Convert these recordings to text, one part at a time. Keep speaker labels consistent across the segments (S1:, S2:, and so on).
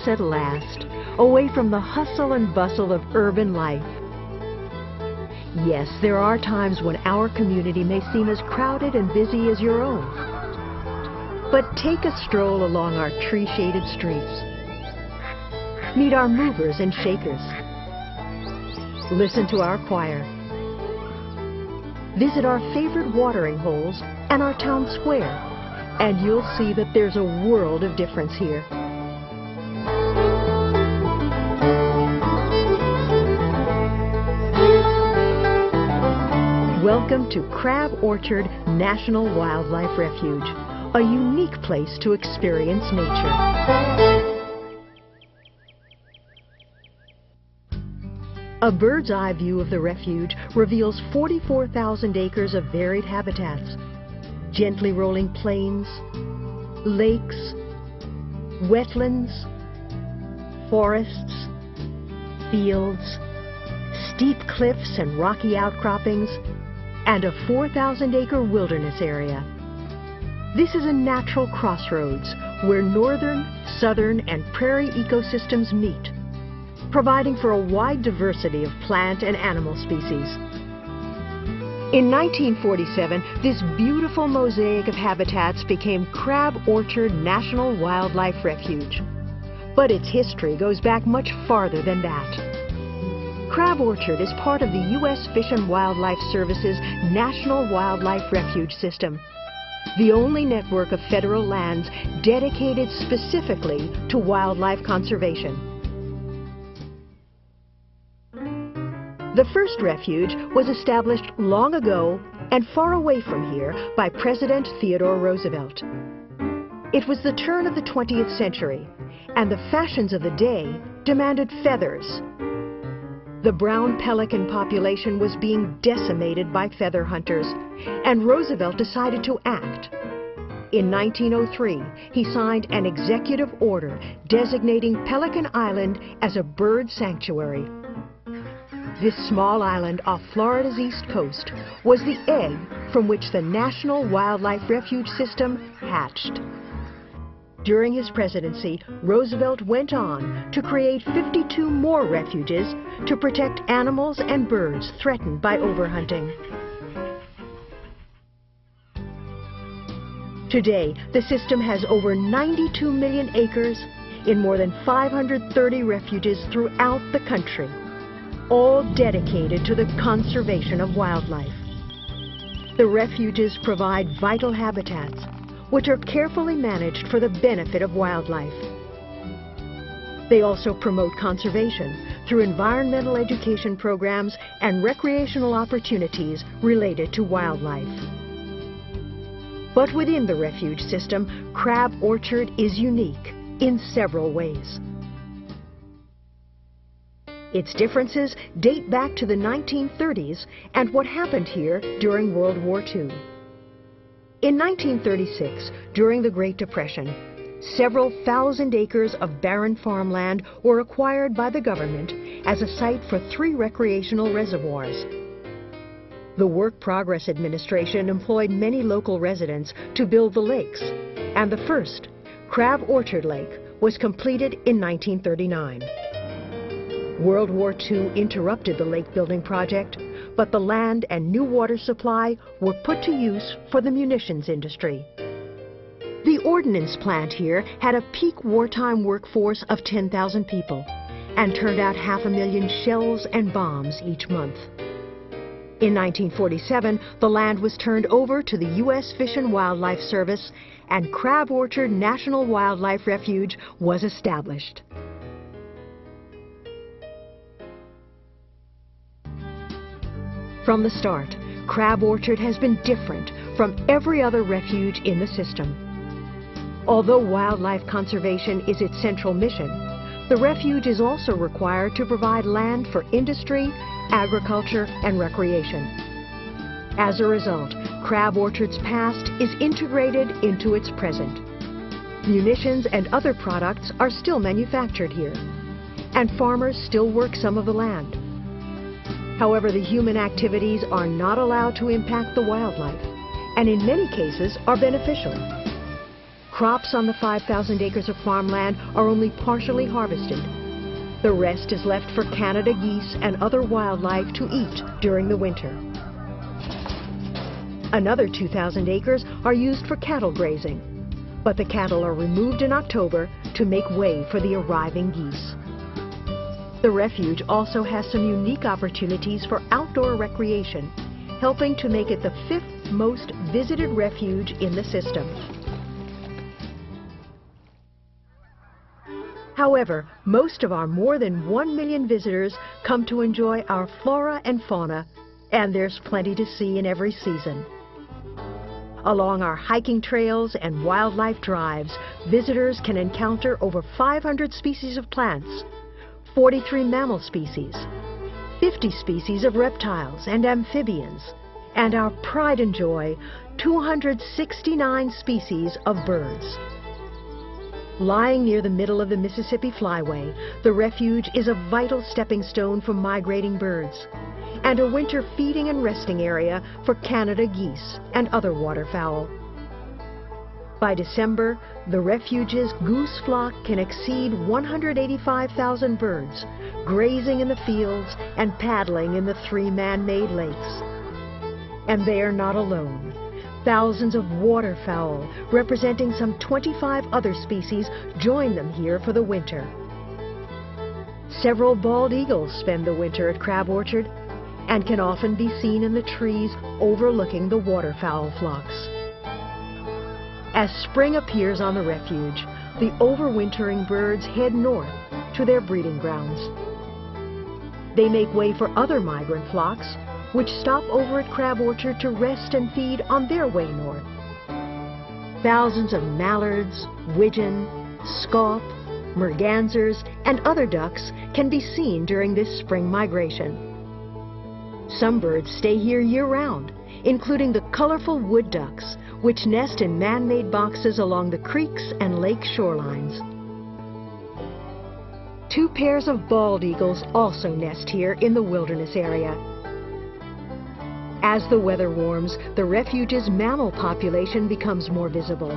S1: peace at last, away from the hustle and bustle of urban life. Yes, there are times when our community may seem as crowded and busy as your own. But take a stroll along our tree-shaded streets. Meet our movers and shakers. Listen to our choir. Visit our favorite watering holes and our town square, and you'll see that there's a world of difference here. Welcome to Crab Orchard National Wildlife Refuge, a unique place to experience nature. A bird's eye view of the refuge reveals 44,000 acres of varied habitats, gently rolling plains, lakes, wetlands, forests, fields, steep cliffs and rocky outcroppings, and a 4,000-acre wilderness area. This is a natural crossroads where northern, southern, and prairie ecosystems meet, providing for a wide diversity of plant and animal species. In 1947, this beautiful mosaic of habitats became Crab Orchard National Wildlife Refuge. But its history goes back much farther than that. Crab Orchard is part of the U.S. Fish and Wildlife Service's National Wildlife Refuge System, the only network of federal lands dedicated specifically to wildlife conservation. The first refuge was established long ago and far away from here by President Theodore Roosevelt. It was the turn of the 20th century, and the fashions of the day demanded feathers. The brown pelican population was being decimated by feather hunters, and Roosevelt decided to act. In 1903, he signed an executive order designating Pelican Island as a bird sanctuary. This small island off Florida's east coast was the egg from which the National Wildlife Refuge System hatched. During his presidency, Roosevelt went on to create 52 more refuges to protect animals and birds threatened by overhunting. Today, the system has over 92 million acres in more than 530 refuges throughout the country, all dedicated to the conservation of wildlife. The refuges provide vital habitats, which are carefully managed for the benefit of wildlife. They also promote conservation through environmental education programs and recreational opportunities related to wildlife. But within the refuge system, Crab Orchard is unique in several ways. Its differences date back to the 1930s and what happened here during World War II. In 1936, during the Great Depression, several thousand acres of barren farmland were acquired by the government as a site for 3 recreational reservoirs. The Work Progress Administration employed many local residents to build the lakes, and the first, Crab Orchard Lake, was completed in 1939. World War II interrupted the lake building project, but the land and new water supply were put to use for the munitions industry. The ordnance plant here had a peak wartime workforce of 10,000 people and turned out 500,000 shells and bombs each month. In 1947, the land was turned over to the U.S. Fish and Wildlife Service, and Crab Orchard National Wildlife Refuge was established. From the start, Crab Orchard has been different from every other refuge in the system. Although wildlife conservation is its central mission, the refuge is also required to provide land for industry, agriculture, and recreation. As a result, Crab Orchard's past is integrated into its present. Munitions and other products are still manufactured here, and farmers still work some of the land. However, the human activities are not allowed to impact the wildlife, and in many cases are beneficial. Crops on the 5,000 acres of farmland are only partially harvested. The rest is left for Canada geese and other wildlife to eat during the winter. Another 2,000 acres are used for cattle grazing, but the cattle are removed in October to make way for the arriving geese. The refuge also has some unique opportunities for outdoor recreation, helping to make it the 5th most visited refuge in the system. However, most of our more than 1 million visitors come to enjoy our flora and fauna, and there's plenty to see in every season. Along our hiking trails and wildlife drives, visitors can encounter over 500 species of plants, 43 mammal species, 50 species of reptiles and amphibians, and our pride and joy, 269 species of birds. Lying near the middle of the Mississippi Flyway, the refuge is a vital stepping stone for migrating birds and a winter feeding and resting area for Canada geese and other waterfowl. By December, the refuge's goose flock can exceed 185,000 birds, grazing in the fields and paddling in the 3 man-made lakes. And they are not alone. Thousands of waterfowl, representing some 25 other species, join them here for the winter. Several bald eagles spend the winter at Crab Orchard and can often be seen in the trees overlooking the waterfowl flocks. As spring appears on the refuge, the overwintering birds head north to their breeding grounds. They make way for other migrant flocks, which stop over at Crab Orchard to rest and feed on their way north. Thousands of mallards, widgeon, scaup, mergansers, and other ducks can be seen during this spring migration. Some birds stay here year-round, including the colorful wood ducks, which nest in man-made boxes along the creeks and lake shorelines. 2 pairs of bald eagles also nest here in the wilderness area. As the weather warms, the refuge's mammal population becomes more visible.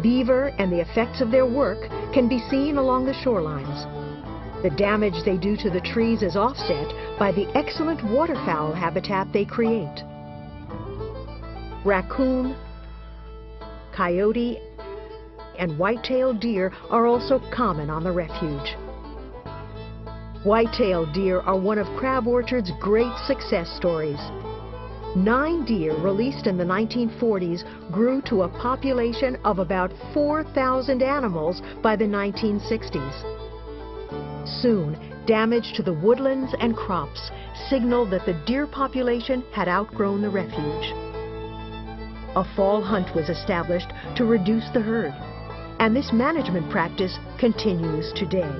S1: Beaver and the effects of their work can be seen along the shorelines. The damage they do to the trees is offset by the excellent waterfowl habitat they create. Raccoon, coyote, and white-tailed deer are also common on the refuge. White-tailed deer are one of Crab Orchard's great success stories. 9 deer released in the 1940s grew to a population of about 4,000 animals by the 1960s. Soon, damage to the woodlands and crops signaled that the deer population had outgrown the refuge. A fall hunt was established to reduce the herd, and this management practice continues today.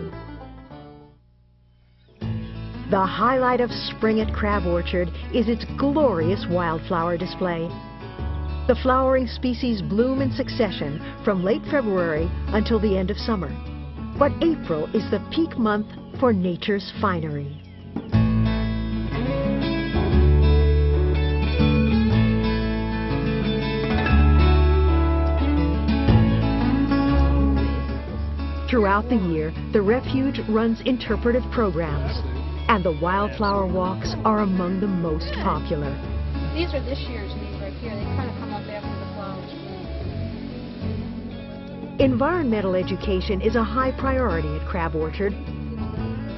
S1: The highlight of spring at Crab Orchard is its glorious wildflower display. The flowering species bloom in succession from late February until the end of summer. But April is the peak month for nature's finery. Throughout the year, the refuge runs interpretive programs, and the wildflower walks are among the most popular.
S2: These are this year's leaves right here. They kind of come up after the flowers.
S1: Environmental education is a high priority at Crab Orchard.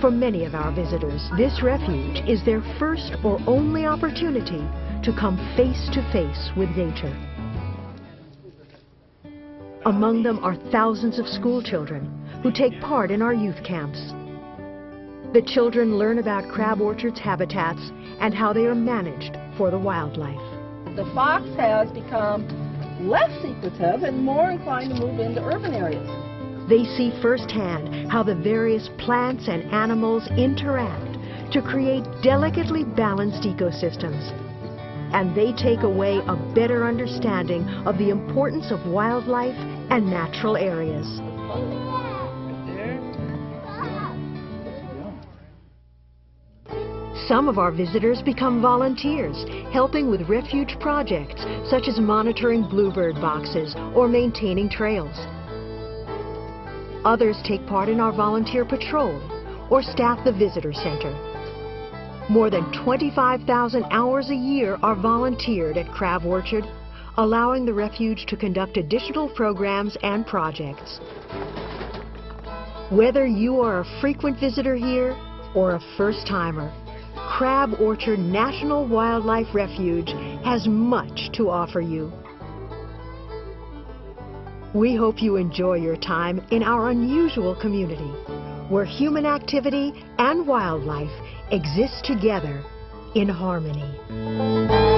S1: For many of our visitors, this refuge is their first or only opportunity to come face to face with nature. Among them are thousands of school children who take part in our youth camps. The children learn about Crab Orchard's habitats and how they are managed for the wildlife.
S3: The fox has become less secretive and more inclined to move into urban areas.
S1: They see firsthand how the various plants and animals interact to create delicately balanced ecosystems. And they take away a better understanding of the importance of wildlife and natural areas. Some of our visitors become volunteers, helping with refuge projects such as monitoring bluebird boxes or maintaining trails. Others take part in our volunteer patrol or staff the visitor center. More than 25,000 hours a year are volunteered at Crab Orchard, allowing the refuge to conduct additional programs and projects. Whether you are a frequent visitor here or a first-timer, Crab Orchard National Wildlife Refuge has much to offer you. We hope you enjoy your time in our unusual community, where human activity and wildlife exist together in harmony.